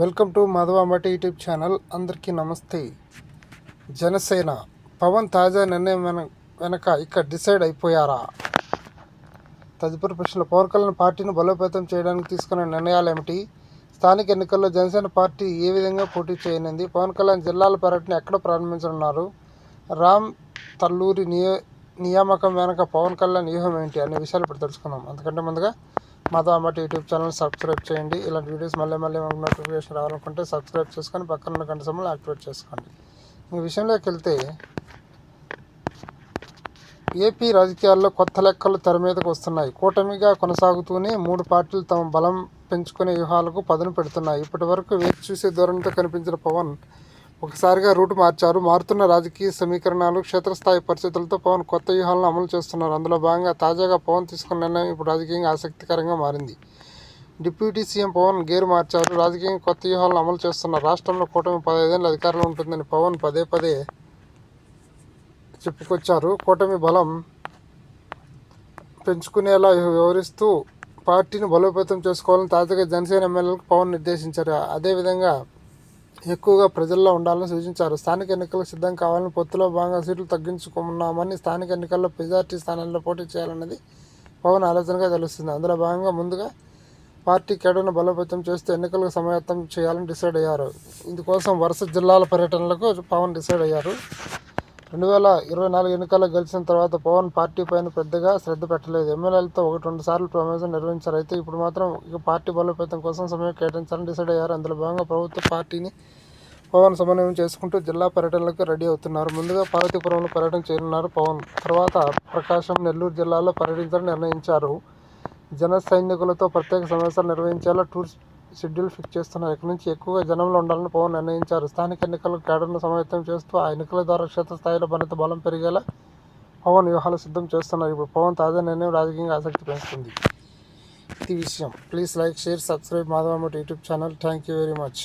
Welcome to Madhavamati YouTube channel. అందరికీ నమస్తే. జనసేన పవన్ తాజా నిర్ణయం వెనక ఇక డిసైడ్ అయిపోయారా? తదుపరి ప్రశ్నలు. పవన్ కళ్యాణ్ పార్టీని బలోపేతం చేయడానికి తీసుకున్న నిర్ణయాలు ఏమిటి? స్థానిక ఎన్నికల్లో జనసేన పార్టీ ఏ విధంగా పోటీ చేయనుంది? పవన్ కళ్యాణ్ జిల్లాల పర్యటన ఎక్కడ ప్రారంభించనున్నారు? రామ్ తల్లూరి నియామకం వెనక పవన్ కళ్యాణ్ వ్యూహం ఏంటి అనే విషయాలు ఇప్పుడు తెలుసుకుందాం. అందుకంటే ముందుగా మాధవమటి యూట్యూబ్ ఛానల్ సబ్స్క్రైబ్ చేయండి. ఇలాంటి వీడియోస్ మళ్ళీ నోటిఫికేషన్ రావాలనుకుంటే సబ్స్క్రైబ్ చేసుకొని పక్కన ఉన్న గంట సింబల్ యాక్టివేట్ చేసుకోండి. ఈ విషయంలోకి వెళ్తే, ఏపీ రాజకీయాల్లో కొత్త లెక్కలు తెర మీదకు వస్తున్నాయి. కూటమిగా కొనసాగుతూనే మూడు పార్టీలు తమ బలం పెంచుకునే వ్యూహాలకు పదును పెడుతున్నాయి. ఇప్పటి వరకు వేచి చూసే ధోరణితో కనిపించిన పవన్ ఒకసారిగా రూటు మార్చారు. మారుతున్న రాజకీయ సమీకరణాలు, క్షేత్రస్థాయి పరిస్థితులతో పవన్ కొత్త వ్యూహాలను అమలు చేస్తున్నారు. అందులో భాగంగా తాజాగా పవన్ తీసుకున్న నిర్ణయం ఇప్పుడు రాజకీయంగా ఆసక్తికరంగా మారింది. డిప్యూటీ సీఎం పవన్ గేరు మార్చారు. రాజకీయంగా కొత్త వ్యూహాలను అమలు చేస్తున్నారు. రాష్ట్రంలో కూటమి 15 ఏళ్ల అధికారంలో ఉంటుందని పవన్ పదే పదే చెప్పుకొచ్చారు. కూటమి బలం పెంచుకునేలా వ్యవహరిస్తూ పార్టీని బలోపేతం చేసుకోవాలని తాజాగా జనసేన ఎమ్మెల్యేలకు పవన్ నిర్దేశించారు. అదేవిధంగా ఎక్కువగా ప్రజల్లో ఉండాలని సూచించారు. స్థానిక ఎన్నికలకు సిద్ధం కావాలని, పొత్తులో భాగంగా సీట్లు తగ్గించుకున్నామని, స్థానిక ఎన్నికల్లో మెజార్టీ స్థానాల్లో పోటీ చేయాలన్నది పవన్ ఆలోచనగా తెలుస్తుంది. అందులో భాగంగా ముందుగా పార్టీ కేడర్ను బలోపేతం చేస్తూ ఎన్నికలకు సమాయత్తం చేయాలని డిసైడ్ అయ్యారు. ఇందుకోసం వరుస జిల్లాల పర్యటనలకు పవన్ డిసైడ్ అయ్యారు. 2024 ఎన్నికల్లో గెలిచిన తర్వాత పవన్ పార్టీ పైన పెద్దగా శ్రద్ధ పెట్టలేదు. ఎమ్మెల్యేలతో 1-2 సార్లు సమావేశం నిర్వహించారు. అయితే ఇప్పుడు మాత్రం ఇక పార్టీ బలోపేతం కోసం సమయం కేటాయించాలని డిసైడ్ అయ్యారు. అందులో భాగంగా ప్రభుత్వ పార్టీని పవన్ సమన్వయం చేసుకుంటూ జిల్లా పర్యటనలకు రెడీ అవుతున్నారు. ముందుగా పార్వతీపురంలో పర్యటన చేయనున్నారు పవన్. తర్వాత ప్రకాశం, నెల్లూరు జిల్లాల్లో పర్యటించాలని నిర్ణయించారు. జన సైనికులతో ప్రత్యేక సమావేశాలు నిర్వహించేలా టూర్ షెడ్యూల్ ఫిక్స్ చేస్తున్నారు. ఇక నుంచి ఎక్కువగా జనంలో ఉండాలని పవన్ నిర్ణయించారు. స్థానిక ఎన్నికలకు కేడర్ను సమాయత్తం చేస్తూ ఆ ఎన్నికల ద్వారా క్షేత్రస్థాయిలో మరింత బలం పెరిగేలా పవన్ వ్యూహాలు సిద్ధం చేస్తున్నారు. ఇప్పుడు పవన్ తాజా నిర్ణయం రాజకీయంగా ఆసక్తి పెంచుతుంది. ఇది విషయం. Please like, share, subscribe Madhavamati YouTube channel. Thank you very much.